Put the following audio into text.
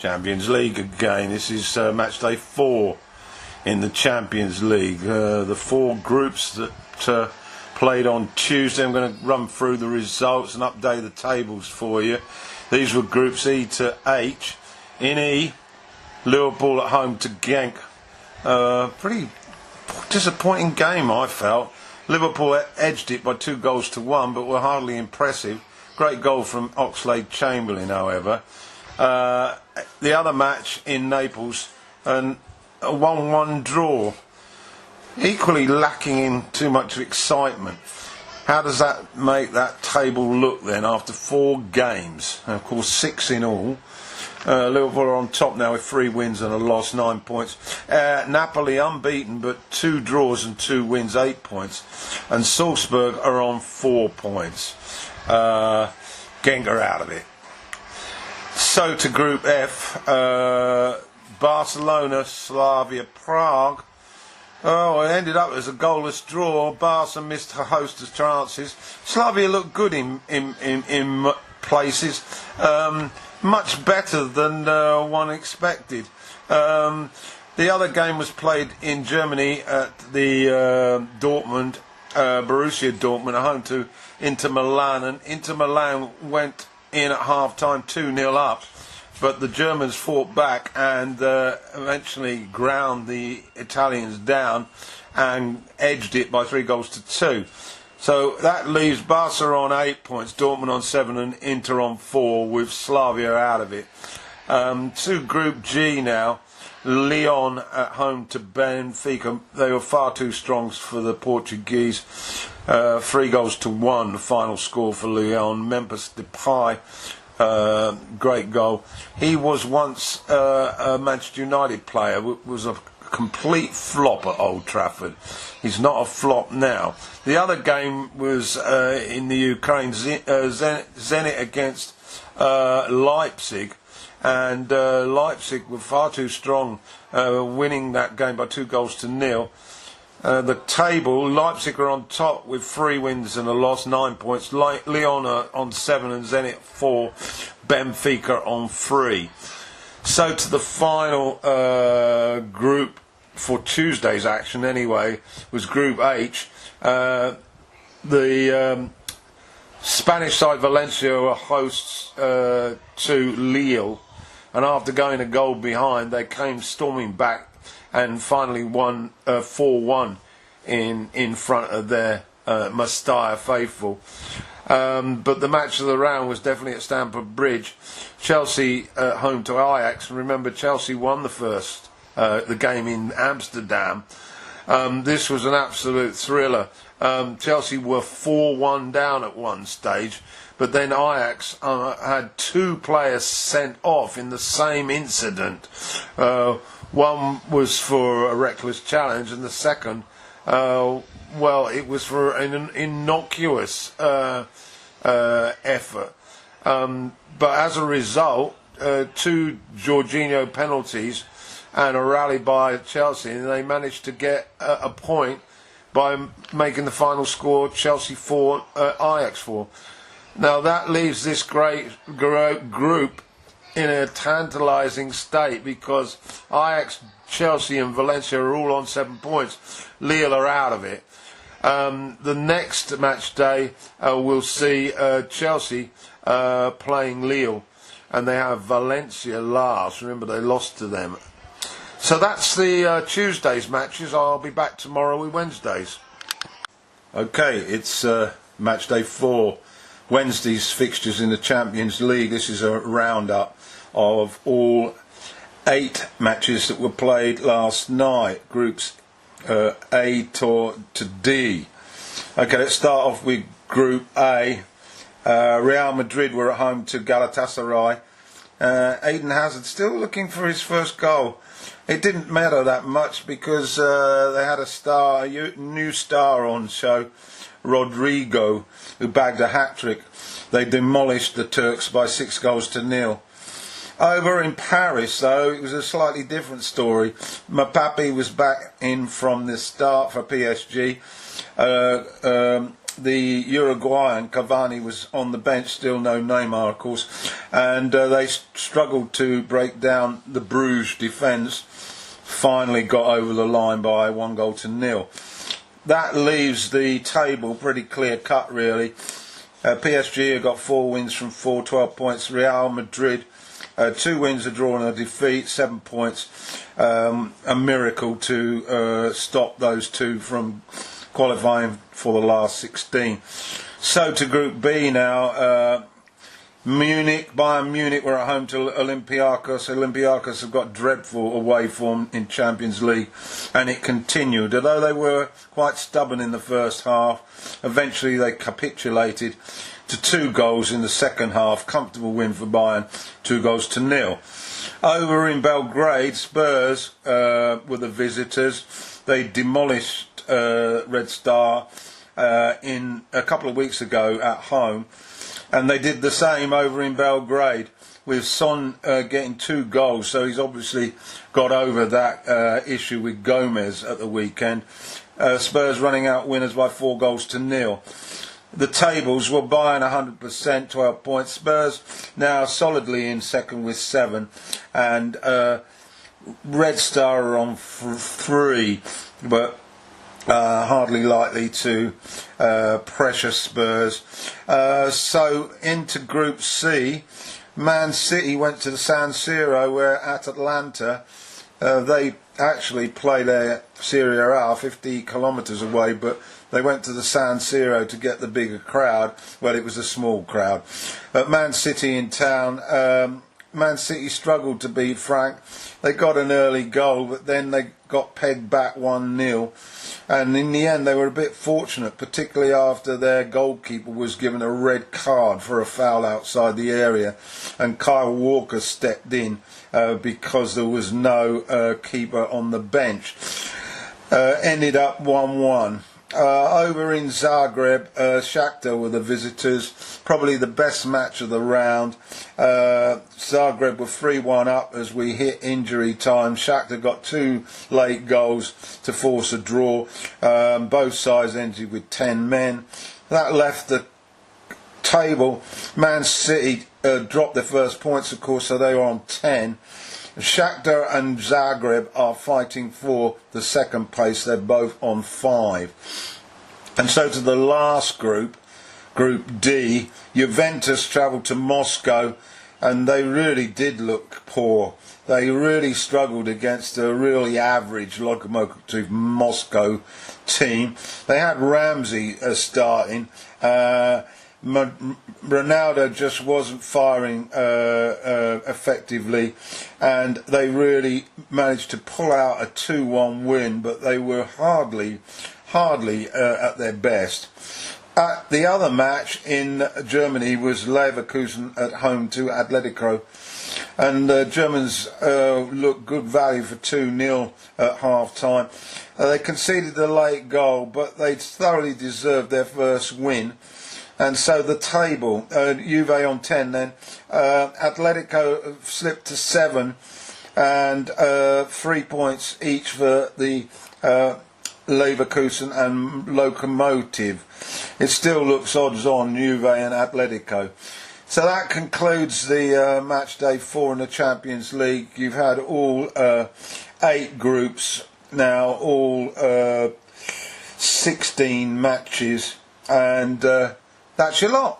Champions League again. This is match day 4 in the Champions League. The 4 groups that played on Tuesday. I'm going to run through the results and update the tables for you. These were groups E to H. In E, Liverpool at home to Genk. Pretty disappointing game, I felt. Liverpool edged it by 2-1, but were hardly impressive. Great goal from Oxlade-Chamberlain, however. The other match in Naples, and a 1-1 draw. Equally lacking in too much excitement. How does that make that table look then after 4 games? And of course 6 in all. Liverpool are on top now with 3 wins and a loss, 9 points. Napoli unbeaten but 2 draws and 2 wins, 8 points. And Salzburg are on 4 points. Genk are out of it. So to Group F, Barcelona, Slavia, Prague. Oh, it ended up as a goalless draw. Barca missed a host of chances. Slavia looked good in places. Much better than one expected. The other game was played in Germany at the Borussia Dortmund at home to Inter Milan, and Inter Milan went in at half-time 2-0 up, but the Germans fought back and eventually ground the Italians down and edged it by 3-2. So that leaves Barca on 8 points, Dortmund on 7 and Inter on 4, with Slavia out of it. To Group G now, Lyon at home to Benfica. They were far too strong for the Portuguese. 3-1, the final score for Lyon. Memphis Depay, great goal. He was once a Manchester United player, was a complete flop at Old Trafford. He's not a flop now. The other game was in the Ukraine, Zenit against Leipzig, and Leipzig were far too strong, winning that game by 2-0. The table, Leipzig are on top with 3 wins and a loss, 9 points. Lyon are on 7 and Zenit 4. Benfica on 3. So to the final group for Tuesday's action anyway, was Group H. The Spanish side Valencia were hosts to Lille, and after going a goal behind they came storming back and finally won 4-1 in front of their Mestalla faithful. But the match of the round was definitely at Stamford Bridge. Chelsea at home to Ajax, and remember Chelsea won the game in Amsterdam. This was an absolute thriller. Chelsea were 4-1 down at one stage, but then Ajax had 2 players sent off in the same incident. One was for a reckless challenge, and the second, it was for an innocuous effort. But as a result, 2 Jorginho penalties and a rally by Chelsea, and they managed to get a point by making the final score Chelsea 4, Ajax 4. Now that leaves this great group in a tantalising state, because Ajax, Chelsea and Valencia are all on 7 points. Lille are out of it. The next match day we'll see Chelsea playing Lille, and they have Valencia last. Remember, they lost to them. So that's the Tuesday's matches. I'll be back tomorrow with Wednesdays. Okay, it's match day 4. Wednesday's fixtures in the Champions League. This is a roundup of all 8 matches that were played last night. Groups A to D. Okay, let's start off with Group A. Real Madrid were at home to Galatasaray. Eden Hazard still looking for his first goal. It didn't matter that much because they had a new star on show, Rodrigo, who bagged a hat-trick. They demolished the Turks by 6-0. Over in Paris, though, it was a slightly different story. Mbappe was back in from the start for PSG. the Uruguayan Cavani was on the bench, still no Neymar, of course, and they struggled to break down the Bruges defence. Finally got over the line by 1-0. That leaves the table pretty clear cut, really. PSG have got 4 wins from 4, 12 points. Real Madrid, 2 wins, a draw and a defeat, 7 points. A miracle to stop those two from qualifying for the last 16. So to Group B now. Bayern Munich were at home to Olympiacos. Olympiacos have got dreadful away form in Champions League, and it continued. Although they were quite stubborn in the first half, eventually they capitulated to 2 goals in the second half. Comfortable win for Bayern, 2-0. Over in Belgrade, Spurs were the visitors. They demolished Red Star in a couple of weeks ago at home. And they did the same over in Belgrade, with Son getting 2 goals. So he's obviously got over that issue with Gomez at the weekend. Spurs running out winners by 4-0. The tables were Bayern 100%, 12 points. Spurs now solidly in second with 7. And Red Star are on 3. But hardly likely to pressure Spurs. So into Group C, Man City went to the San Siro, where at Atlanta they actually play their Serie A 50 kilometres away, but they went to the San Siro to get the bigger crowd. Well, it was a small crowd. But Man City in town. Man City struggled to beat Frank. They got an early goal, but then they got pegged back 1-0. And in the end, they were a bit fortunate, particularly after their goalkeeper was given a red card for a foul outside the area. And Kyle Walker stepped in because there was no keeper on the bench. Ended up 1-1. Over in Zagreb, Shakhtar were the visitors. Probably the best match of the round. Zagreb were 3-1 up as we hit injury time. Shakhtar got 2 late goals to force a draw. Both sides ended with 10 men. That left the table. Man City dropped their first points, of course, so they were on 10. Shakhtar and Zagreb are fighting for the second place. They're both on 5. And so to the last group, Group D, Juventus travelled to Moscow, and they really did look poor. They really struggled against a really average Lokomotiv Moscow team. They had Ramsey starting. Ronaldo just wasn't firing effectively, and they really managed to pull out a 2-1 win, but they were hardly at their best. The other match in Germany was Leverkusen at home to Atletico, and the Germans looked good value for 2-0 at half time. They conceded the late goal, but they thoroughly deserved their first win. And so the table, Juve on 10 then, Atletico slipped to 7, and 3 points each for the Leverkusen and Lokomotiv. It still looks odds on, Juve and Atletico. So that concludes the match day 4 in the Champions League. You've had all 8 groups now, all 16 matches, and that's your lot.